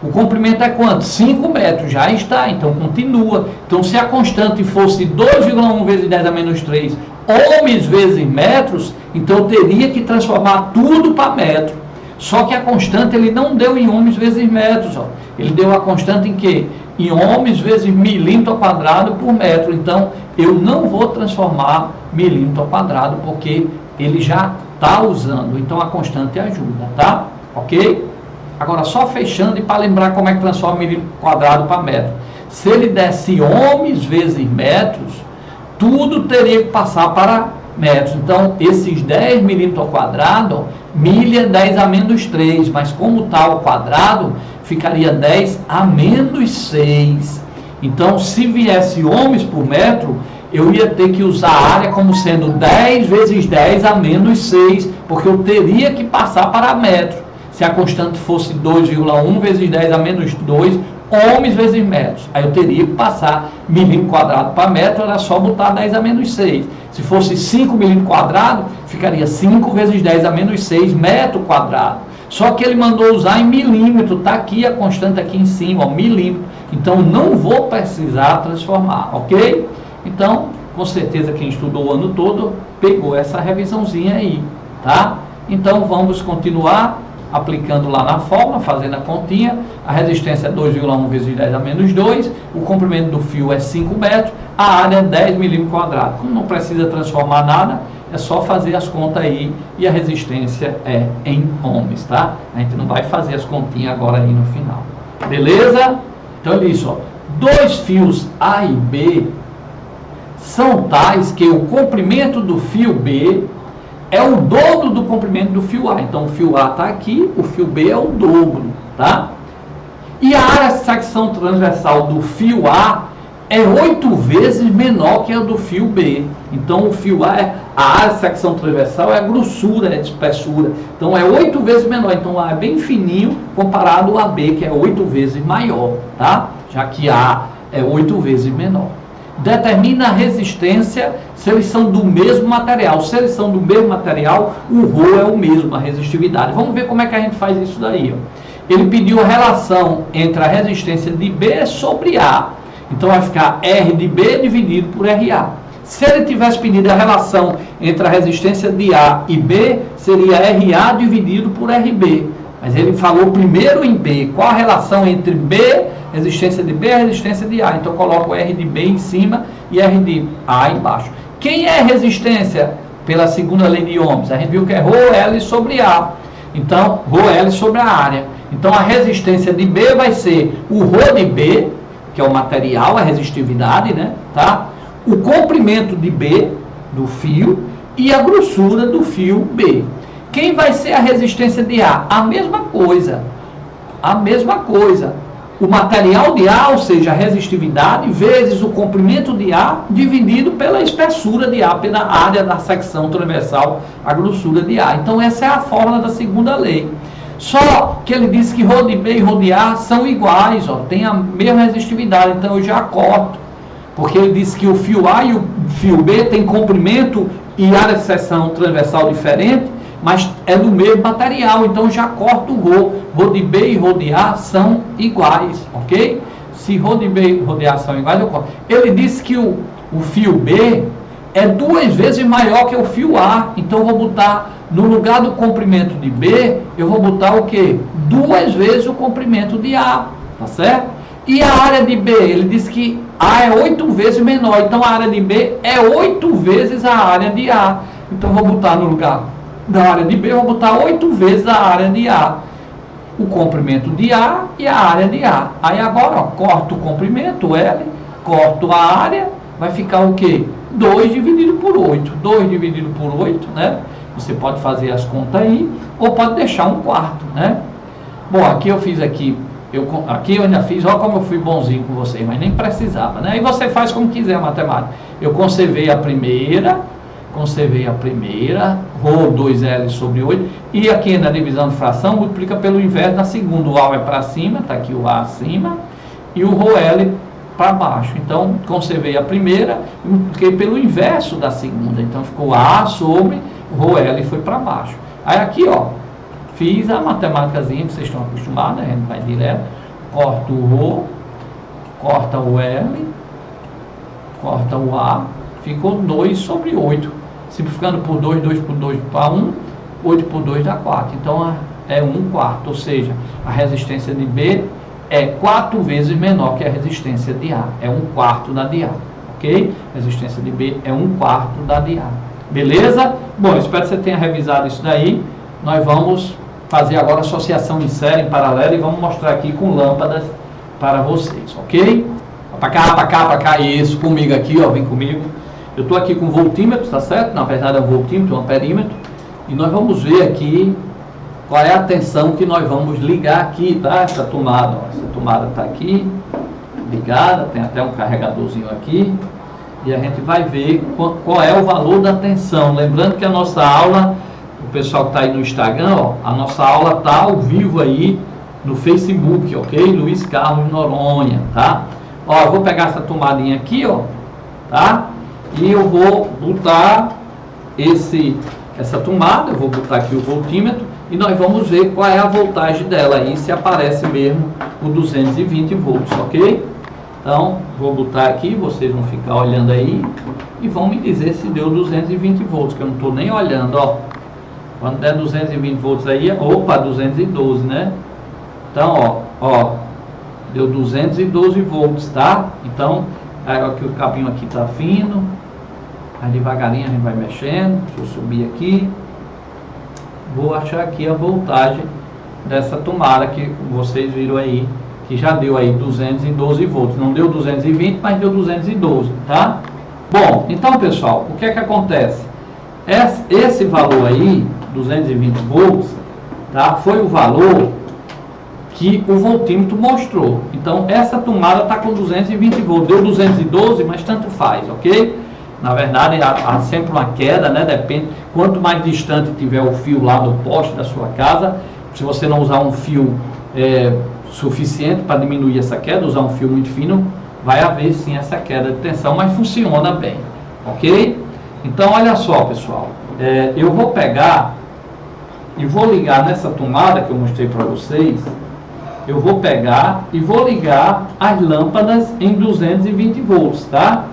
O comprimento é quanto? 5 metros, já está, então continua. Então se a constante fosse 2,1 vezes 10 a menos 3 ohms vezes metros, então eu teria que transformar tudo para metro. Só que a constante ele não deu em ohms vezes metros, ó. Ele deu a constante em quê? Em ohms vezes milímetro ao quadrado por metro. Então, eu não vou transformar milímetro ao quadrado, porque ele já está usando. Então, a constante ajuda, tá? Ok? Agora, só fechando e para lembrar como é que transforma milímetro quadrado para metro. Se ele desse ohms vezes metros, tudo teria que passar para metros. Então, esses 10 milímetros ao quadrado, milha 10 a menos 3, mas como está ao quadrado, ficaria 10 a menos 6. Então, se viesse ohms por metro, eu ia ter que usar a área como sendo 10 vezes 10 a menos 6, porque eu teria que passar para metro. Se a constante fosse 2,1 vezes 10 a menos 2, ohms vezes metros. Aí eu teria que passar milímetro quadrado para metro, era só botar 10 a menos 6. Se fosse 5 milímetros quadrado, ficaria 5 vezes 10 a menos 6 metro quadrado. Só que ele mandou usar em milímetro, está aqui a constante aqui em cima, ó, milímetro. Então não vou precisar transformar, ok? Então, com certeza quem estudou o ano todo pegou essa revisãozinha aí, tá? Então vamos continuar aplicando lá na fórmula, fazendo a continha. A resistência é 2,1 vezes 10 a menos 2, o comprimento do fio é 5 metros, a área é 10 milímetros quadrados. Como não precisa transformar nada, é só fazer as contas aí, e a resistência é em ohms, tá? A gente não vai fazer as continhas agora aí no final. Beleza? Então é isso, ó. Dois fios A e B são tais que o comprimento do fio B é o dobro do comprimento do fio A. Então o fio A está aqui, o fio B é o dobro, tá? E a área de secção transversal do fio A é 8 vezes menor que a do fio B. Então o fio A, a área de secção transversal é a grossura, é a espessura. Então é 8 vezes menor. Então A é bem fininho comparado a B, que é 8 vezes maior, tá? Já que A é 8 vezes menor. Determina a resistência se eles são do mesmo material. Se eles são do mesmo material, o ρ é o mesmo, a resistividade. Vamos ver como é que a gente faz isso daí, ó. Ele pediu a relação entre a resistência de B sobre A. Então vai ficar R de B dividido por RA. Se ele tivesse pedido a relação entre a resistência de A e B, seria RA dividido por RB. Mas ele falou primeiro em B. Qual a relação entre B Resistência de B é resistência de A. Então eu coloco R de B em cima e R de A embaixo. Quem é resistência pela segunda lei de Ohms? A gente viu que é ρL sobre A. Então, ρL sobre a área. Então a resistência de B vai ser o ρ de B, que é o material, a resistividade, né? Tá? O comprimento de B do fio e a grossura do fio B. Quem vai ser a resistência de A? A mesma coisa. A mesma coisa. O material de A, ou seja, a resistividade, vezes o comprimento de A, dividido pela espessura de A, pela área da secção transversal, a grossura de A. Então essa é a fórmula da segunda lei. Só que ele disse que ρ de B e ρ de A são iguais, ó, tem a mesma resistividade, então eu já corto. Porque ele disse que o fio A e o fio B tem comprimento e área de seção transversal diferente, mas é do mesmo material, então já corto o ρ de B e ρ de A são iguais, ok? Se ρ de B e ρ de A são iguais, eu corto. Ele disse que o fio B é 2 vezes maior que o fio A, então eu vou botar, no lugar do comprimento de B, eu vou botar o quê? 2 vezes o comprimento de A, tá certo? E a área de B, ele disse que A é 8 vezes menor, então a área de B é 8 vezes a área de A. Então eu vou botar no lugar da área de B, eu vou botar 8 vezes a área de A. O comprimento de A e a área de A. Aí agora, ó, corto o comprimento, L, corto a área, vai ficar o quê? 2 dividido por 8. 2 dividido por 8, né? Você pode fazer as contas aí, ou pode deixar 1/4, né? Bom, aqui eu fiz aqui eu ainda fiz, olha como eu fui bonzinho com vocês, mas nem precisava, né? Aí você faz como quiser a matemática. Eu conservei a primeira, ρ 2L sobre 8, e aqui na divisão de fração, multiplica pelo inverso na segunda. O A vai para cima, está aqui o A acima, e o ρL para baixo. Então, conservei a primeira e multipliquei pelo inverso da segunda. Então, ficou A sobre ρL foi para baixo. Aí aqui, ó, fiz a matemáticazinha que vocês estão acostumados, né? A gente vai direto, corta o ρ, corta o L, corta o A, ficou 2 sobre 8. Simplificando por 2, 2 por 2 para 1, 8 por 2 dá 4. Então é 1/4, ou seja, a resistência de B é 4 vezes menor que a resistência de A. É 1/4 da de A, ok? A resistência de B é 1/4 da de A. Beleza? Bom, espero que você tenha revisado isso daí. Nós vamos fazer agora associação em série, em paralelo, e vamos mostrar aqui com lâmpadas para vocês, ok? Para cá, isso, comigo aqui, ó, vem comigo. Eu estou aqui com voltímetro, tá certo? Na verdade é um voltímetro, um amperímetro. E nós vamos ver aqui qual é a tensão que nós vamos ligar aqui, tá? Essa tomada, ó, essa tomada está aqui, ligada, tem até um carregadorzinho aqui. E a gente vai ver qual é o valor da tensão. Lembrando que a nossa aula, o pessoal que está aí no Instagram, ó, a nossa aula está ao vivo aí no Facebook, ok? Luiz Carlos Noronha, tá? Ó, eu vou pegar essa tomadinha aqui, ó, tá? E eu vou botar essa tomada, eu vou botar aqui o voltímetro e nós vamos ver qual é a voltagem dela aí, se aparece mesmo o 220 volts, ok? Então, vou botar aqui, vocês vão ficar olhando aí e vão me dizer se deu 220 volts, que eu não estou nem olhando, ó. Quando der 220 volts aí, opa, 212, né? Então, ó, deu 212 volts, tá? Então, aqui o cabinho aqui tá fino. Aí devagarinho a gente vai mexendo. Deixa eu subir aqui. Vou achar aqui a voltagem dessa tomada que vocês viram aí, que já deu aí 212 volts. Não deu 220, mas deu 212, tá? Bom, então pessoal, o que é que acontece? Esse valor aí, 220 volts, tá? Foi o valor que o voltímetro mostrou. Então essa tomada está com 220 volts. Deu 212, mas tanto faz, ok? Na verdade há sempre uma queda, né? Depende, quanto mais distante tiver o fio lá do poste da sua casa, se você não usar um fio suficiente para diminuir essa queda, usar um fio muito fino, vai haver sim essa queda de tensão, mas funciona bem, ok? Então olha só pessoal, eu vou pegar e vou ligar nessa tomada que eu mostrei para vocês. Eu vou pegar e vou ligar as lâmpadas em 220 volts, tá?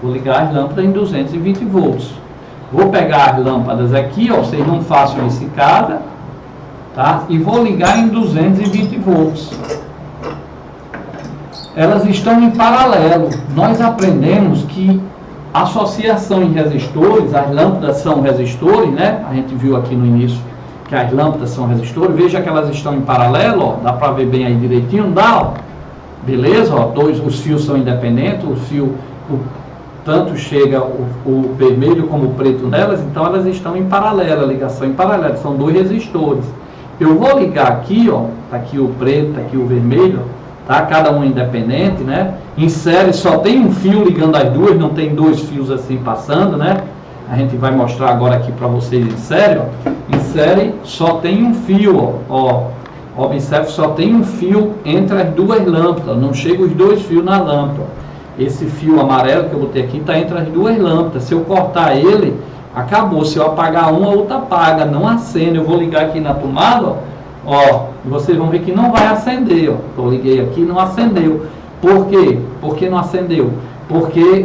Vou ligar as lâmpadas em 220 volts. Vou pegar as lâmpadas aqui, ó, vocês não façam isso em casa, tá? E vou ligar em 220 volts. elas estão em paralelo. Nós aprendemos que associação em resistores, as lâmpadas são resistores, né? A gente viu aqui no início que as lâmpadas são resistores. Veja que elas estão em paralelo, ó, dá para ver bem aí direitinho, dá, ó. Beleza? Ó, os fios são independentes, tanto chega o vermelho como o preto nelas, então elas estão em paralelo, a ligação em paralelo, são dois resistores. Eu vou ligar aqui, ó, tá aqui o preto, tá aqui o vermelho, tá? Cada um independente, né? Em série só tem um fio ligando as duas, não tem dois fios assim passando, né? A gente vai mostrar agora aqui para vocês em série, ó. Em série só tem um fio, ó. Observe, só tem um fio entre as duas lâmpadas, não chega os dois fios na lâmpada. Esse fio amarelo que eu botei aqui está entre as duas lâmpadas. Se eu cortar ele, acabou. Se eu apagar uma, a outra apaga, não acende. Eu vou ligar aqui na tomada, ó, e vocês vão ver que não vai acender, ó. Eu liguei aqui e não acendeu. Por quê? Por que não acendeu? Porque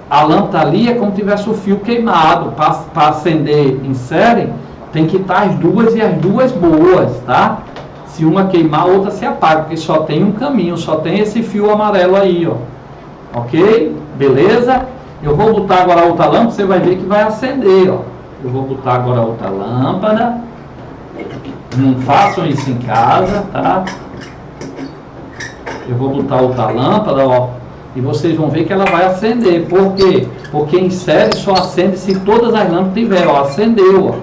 a lâmpada ali é como se tivesse o fio queimado. Para acender em série, tem que estar as duas e as duas boas, tá? Se uma queimar, a outra se apaga, porque só tem um caminho, só tem esse fio amarelo aí, ó. Ok? Beleza? Eu vou botar agora a outra lâmpada, você vai ver que vai acender, ó. Eu vou botar agora a outra lâmpada. Não façam isso em casa, tá? Eu vou botar outra lâmpada, ó. E vocês vão ver que ela vai acender. Por quê? Porque em série só acende se todas as lâmpadas tiverem, ó. Acendeu, ó.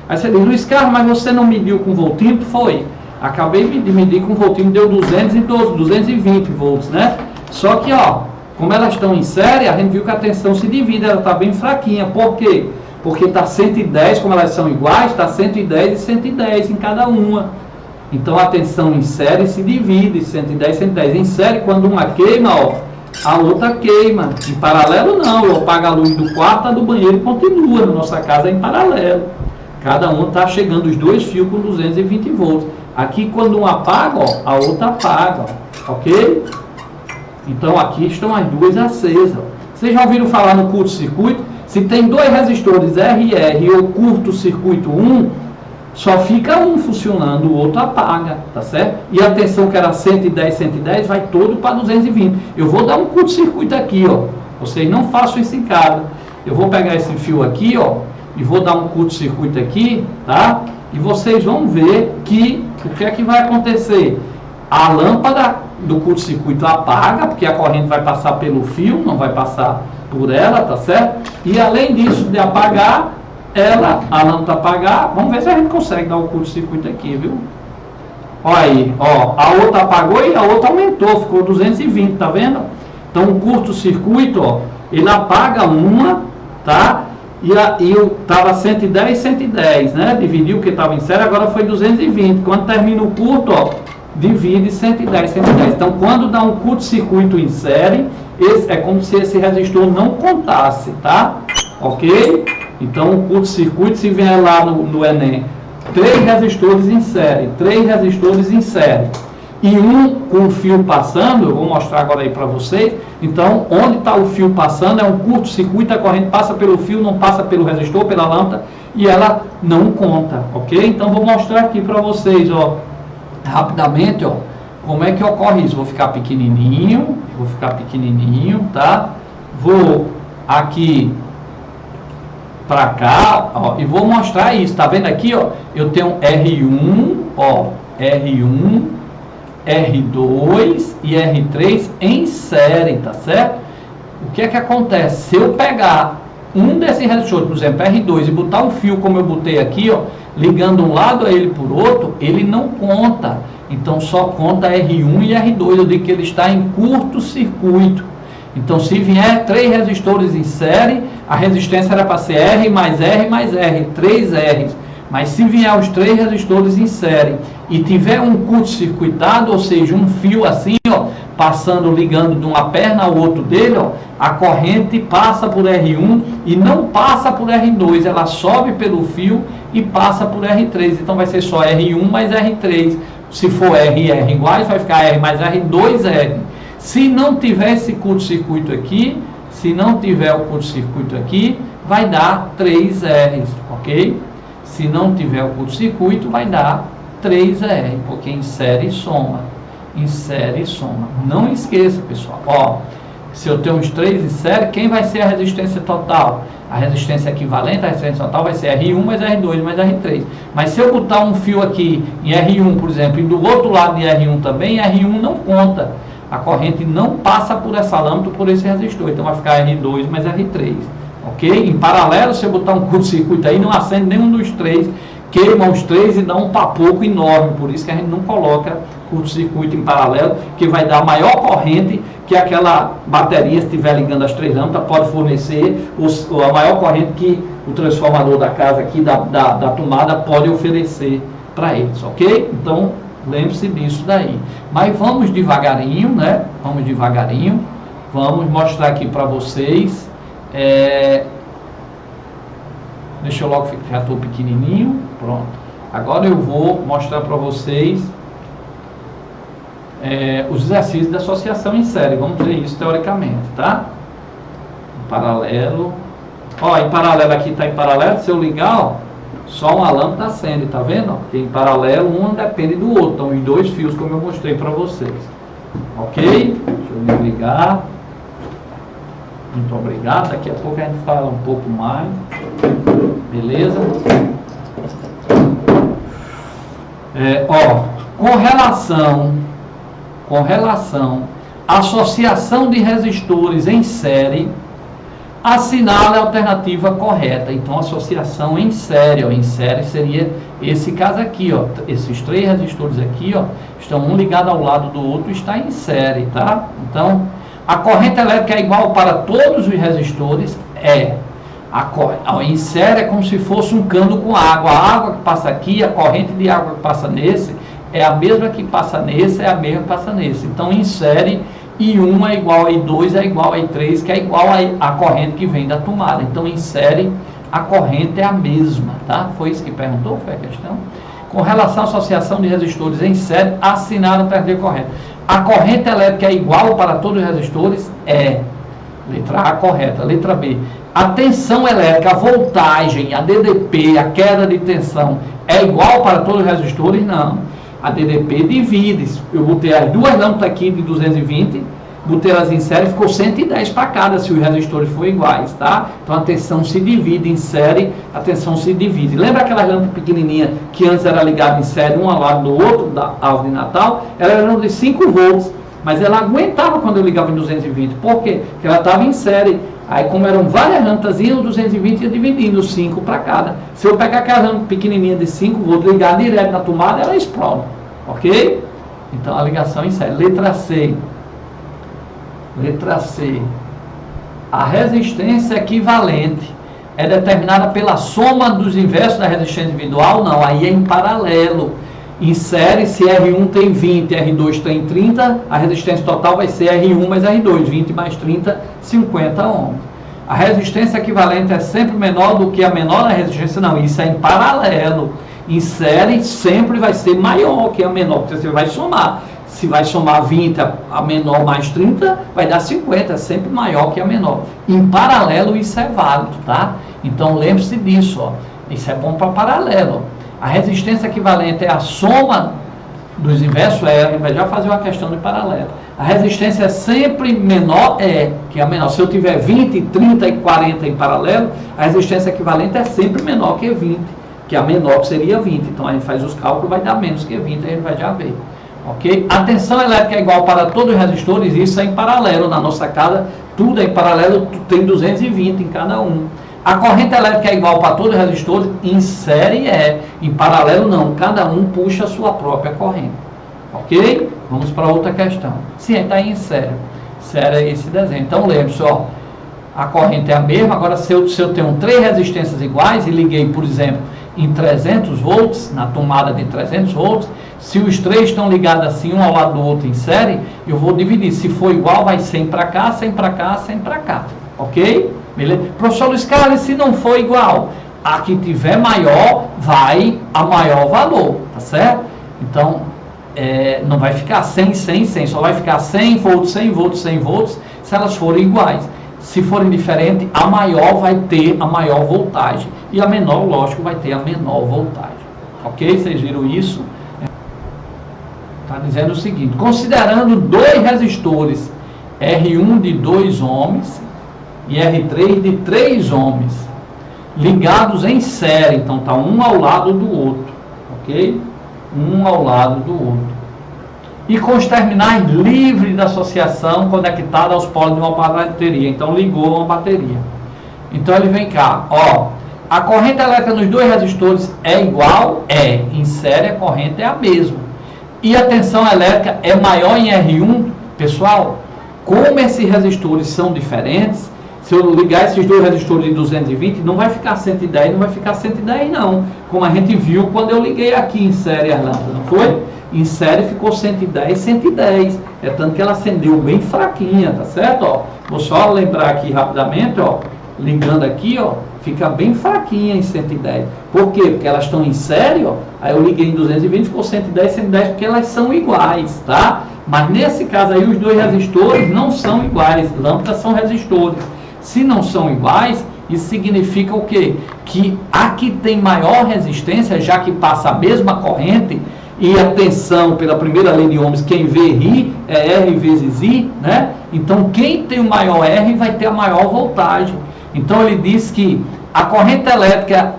Aí você diz, Luiz Carlos, mas você não mediu com voltímetro? Foi. Acabei de medir com voltímetro, deu 220 volts, né? Só que, ó, como elas estão em série, a gente viu que a tensão se divide, ela está bem fraquinha. Por quê? Porque está 110, como elas são iguais, está 110 e 110 em cada uma. Então a tensão em série se divide, 110 e 110. Em série, quando uma queima, ó, a outra queima. Em paralelo não, eu apago a luz do quarto, a do banheiro continua. Na nossa casa é em paralelo. Cada um está chegando os dois fios com 220 volts. Aqui quando um apaga, ó, a outra apaga, ó, ok? Então aqui estão as duas acesas. Vocês já ouviram falar no curto-circuito? Se tem dois resistores R e R ou curto-circuito 1, só fica um funcionando, o outro apaga, tá certo? E a tensão que era 110, 110 vai todo para 220. Eu vou dar um curto-circuito aqui, ó. Vocês não façam isso em casa. Eu vou pegar esse fio aqui, ó, e vou dar um curto-circuito aqui, tá? E vocês vão ver que o que é que vai acontecer? A lâmpada do curto-circuito apaga, porque a corrente vai passar pelo fio, não vai passar por ela, tá certo? E além disso de apagar, a lâmpada apagar, vamos ver se a gente consegue dar o curto-circuito aqui, viu? Olha aí, ó, a outra apagou e a outra aumentou, ficou 220, tá vendo? Então o curto-circuito, ó, ele apaga uma, tá? E eu estava 110, 110, né? Dividiu o que estava em série, agora foi 220. Quando termina o curto, ó, divide 110, 110. Então, quando dá um curto-circuito em série, é como se esse resistor não contasse, tá? Ok? Então, o curto-circuito, se vier lá no Enem, 3 resistores em série, 3 resistores em série. E um com o fio passando, eu vou mostrar agora aí para vocês. Então, onde está o fio passando, é um curto-circuito, a corrente passa pelo fio, não passa pelo resistor, pela lâmpada, e ela não conta, ok? Então, vou mostrar aqui para vocês, ó, rapidamente, ó, como é que ocorre isso. Vou ficar pequenininho, tá? Vou aqui para cá, ó, e vou mostrar isso. Tá vendo aqui, ó? Eu tenho R1, ó, R1, R2 e R3 em série, tá certo? O que é que acontece? Se eu pegar um desses resistores, por exemplo, R2, e botar um fio como eu botei aqui, ó, ligando um lado a ele por outro, ele não conta. Então só conta R1 e R2. Eu digo que ele está em curto-circuito. Então se vier 3 resistores em série, a resistência era para ser R mais R mais R, 3 R's. Mas se vier os 3 resistores em série e tiver um curto-circuitado, ou seja, um fio assim, ó, passando, ligando de uma perna ao outro dele, ó, a corrente passa por R1 e não passa por R2, ela sobe pelo fio e passa por R3. Então vai ser só R1 mais R3. Se for R e R iguais, vai ficar R mais R, 2R. Se não tiver esse curto-circuito aqui, vai dar 3Rs, ok? Se não tiver o curto-circuito, vai dar 3R, porque em série soma. insere e soma. Não esqueça, pessoal, ó, se eu tenho os 3 em série, quem vai ser a resistência total? A resistência equivalente à resistência total vai ser R1 mais R2 mais R3. Mas se eu botar um fio aqui em R1, por exemplo, e do outro lado de R1 também, R1 não conta. A corrente não passa por essa lâmpada, por esse resistor. Então vai ficar R2 mais R3. Ok? Em paralelo, se eu botar um curto-circuito aí, não acende nenhum dos 3, queima os 3 e dá um papoco enorme. Por isso que a gente não coloca curto-circuito em paralelo, que vai dar maior corrente que aquela bateria, se estiver ligando as 3 lâmpadas, pode fornecer a maior corrente que o transformador da casa aqui, da tomada, pode oferecer para eles, ok? Então, lembre-se disso daí. Mas vamos devagarinho, né? Vamos devagarinho. Vamos mostrar aqui para vocês. Deixa eu logo, já estou pequenininho. Pronto. Agora eu vou mostrar para vocês os exercícios de associação em série. Vamos ver isso teoricamente, tá? Em paralelo. Ó, em paralelo aqui está em paralelo. Se eu ligar, ó, só uma lâmpada acende, tá vendo? Porque em paralelo um depende do outro. Então os 2 fios, como eu mostrei para vocês. Ok? Deixa eu ligar. Muito obrigado. Daqui a pouco a gente fala um pouco mais. Beleza? Ó, com relação à associação de resistores em série, assinale a alternativa correta. Então, associação em série, ó, em série seria esse caso aqui, ó. Esses 3 resistores aqui, ó, estão um ligado ao lado do outro, está em série, tá? Então, a corrente elétrica é igual para todos os resistores? Em série é como se fosse um cano com água. A água que passa aqui, a corrente de água que passa nesse, é a mesma que passa nesse, é a mesma que passa nesse. Então, em série, I1 é igual a I2, é igual a I3, que é igual a corrente que vem da tomada. Então, em série, a corrente é a mesma, tá? Foi isso que perguntou, foi a questão? Com relação à associação de resistores em série, assinar a alternativa correta. A corrente elétrica é igual para todos os resistores? Letra A correta. Letra B. A tensão elétrica, a voltagem, a DDP, a queda de tensão, é igual para todos os resistores? Não. A DDP divide. Eu botei as 2 lâmpadas aqui de 220, botei elas em série, ficou 110 para cada, se os resistores forem iguais, tá? Então a tensão se divide em série, a tensão se divide. Lembra aquelas lâmpadas pequenininhas que antes era ligada em série, um ao lado do outro, da árvore de Natal? Ela era de 5 volts, mas ela aguentava quando eu ligava em 220. Por quê? Porque ela estava em série. Aí, como eram várias lâmpadas, o 220 ia dividindo 5 para cada. Se eu pegar aquela lâmpada pequenininha de 5 volts, ligar direto na tomada, ela explode. Ok? Então, a ligação em série. Letra C. Letra C. A resistência equivalente é determinada pela soma dos inversos da resistência individual? Não, aí é em paralelo. Em série, se R1 tem 20 R2 tem 30, a resistência total vai ser R1 mais R2, 20 mais 30, 50 ohms. A resistência equivalente é sempre menor do que a menor resistência? Não, isso é em paralelo. Em série, sempre vai ser maior que a menor, porque você vai somar. Se vai somar 20 a menor mais 30, vai dar 50, é sempre maior que a menor. Em paralelo, isso é válido, tá? Então, lembre-se disso, ó. Isso é bom para paralelo, ó. A resistência equivalente é a soma dos inversos, a gente vai já fazer uma questão de paralelo. A resistência é sempre menor, que a menor. Se eu tiver 20, 30 e 40 em paralelo, a resistência equivalente é sempre menor que 20, que a menor seria 20. Então a gente faz os cálculos, vai dar menos que 20, a gente vai já ver. Ok? A tensão elétrica é igual para todos os resistores, isso é em paralelo. Na nossa casa, tudo é em paralelo, tem 220 em cada um. A corrente elétrica é igual para todos os resistores? Em série em paralelo não, cada um puxa a sua própria corrente. Ok? Vamos para outra questão. Sim, está aí em série. Série é esse desenho. Então lembre-se, ó, a corrente é a mesma. Agora, se eu tenho 3 resistências iguais e liguei, por exemplo, em 300 volts, na tomada de 300 volts, se os 3 estão ligados assim, um ao lado do outro em série, eu vou dividir. Se for igual, vai 100 para cá, 100 para cá, 100 para cá. Ok? Beleza? Professor Luiz Carlos, se não for igual, a que tiver maior, vai a maior valor, tá certo? Então, não vai ficar 100, 100, 100, só vai ficar 100 volts, 100 volts, 100 volts, se elas forem iguais. Se forem diferentes, a maior vai ter a maior voltagem, e a menor, lógico, vai ter a menor voltagem. Ok? Vocês viram isso? Está dizendo o seguinte: considerando dois resistores, R1 de 2 ohms e R3 de 3 ohms, ligados em série, então está um ao lado do outro, ok? Um ao lado do outro. E com os terminais livres da associação conectados aos polos de uma bateria. Então ligou uma bateria. Então ele vem cá, ó. A corrente elétrica nos dois resistores é igual? É. Em série a corrente é a mesma. E a tensão elétrica é maior em R1? Pessoal, como esses resistores são diferentes, se eu ligar esses dois resistores de 220, não vai ficar 110, não vai ficar 110 não. Como a gente viu quando eu liguei aqui em série as lâmpadas, não foi? Em série ficou 110, 110. É tanto que ela acendeu bem fraquinha, tá certo? Ó, vou só lembrar aqui rapidamente, ó. Ligando aqui, ó, fica bem fraquinha em 110. Por quê? Porque elas estão em série, ó. Aí eu liguei em 220, ficou 110, 110, porque elas são iguais, tá? Mas nesse caso aí, os dois resistores não são iguais. Lâmpadas são resistores. Se não são iguais, isso significa o quê? Que a que tem maior resistência, já que passa a mesma corrente, e a tensão pela primeira lei de Ohms, quem vê ri, é R vezes I, né? Então quem tem o maior R vai ter a maior voltagem. Então ele diz que a corrente elétrica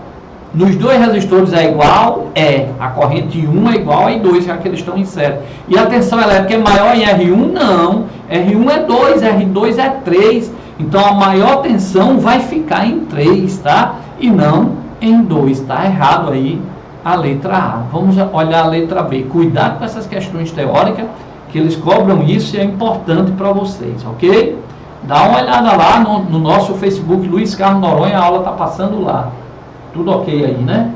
nos dois resistores é igual? É. A corrente 1 é igual a I2, já que eles estão em série. E a tensão elétrica é maior em R1? Não. R1 é 2, R2 é 3. Então a maior tensão vai ficar em 3, tá? E não em 2. Tá errado aí a letra A. Vamos olhar a letra B. Cuidado com essas questões teóricas, que eles cobram isso e é importante para vocês, ok? Dá uma olhada lá no nosso Facebook, Luiz Carlos Noronha, a aula está passando lá. Tudo ok aí, né?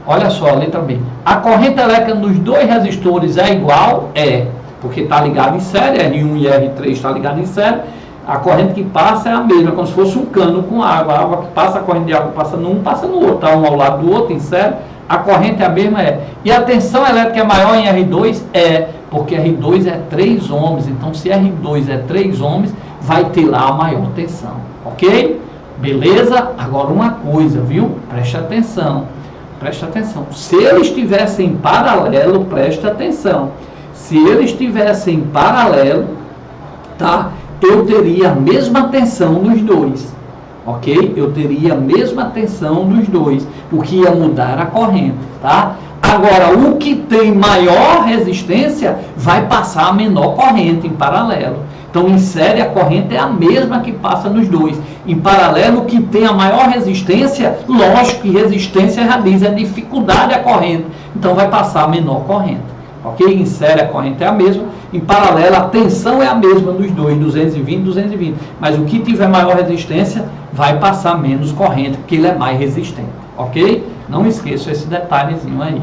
Olha só, a letra B. A corrente elétrica nos dois resistores é igual? É. Porque está ligado em série, R1 e R3 está ligado em série. A corrente que passa é a mesma, como se fosse um cano com água. A água que passa, a corrente de água passa num, passa no outro. Está um ao lado do outro, em série. A corrente é a mesma? É. E a tensão elétrica é maior em R2? É. Porque R2 é 3 ohms. Então, se R2 é 3 ohms, vai ter lá a maior tensão. Ok? Beleza? Agora uma coisa, viu? Preste atenção. Preste atenção. Se eles estivessem em paralelo, preste atenção. Se eles estivessem em paralelo, tá? Eu teria a mesma tensão nos dois. Ok? Eu teria a mesma tensão nos dois. O que ia mudar a corrente, tá? Agora, o que tem maior resistência vai passar a menor corrente em paralelo. Então, em série, a corrente é a mesma que passa nos dois. Em paralelo, o que tem a maior resistência, lógico que resistência já diz, é dificuldade a corrente. Então, vai passar a menor corrente. Ok? Em série, a corrente é a mesma. Em paralelo, a tensão é a mesma nos dois, 220, 220. Mas o que tiver maior resistência, vai passar menos corrente, porque ele é mais resistente. Ok? Não esqueça esse detalhezinho aí.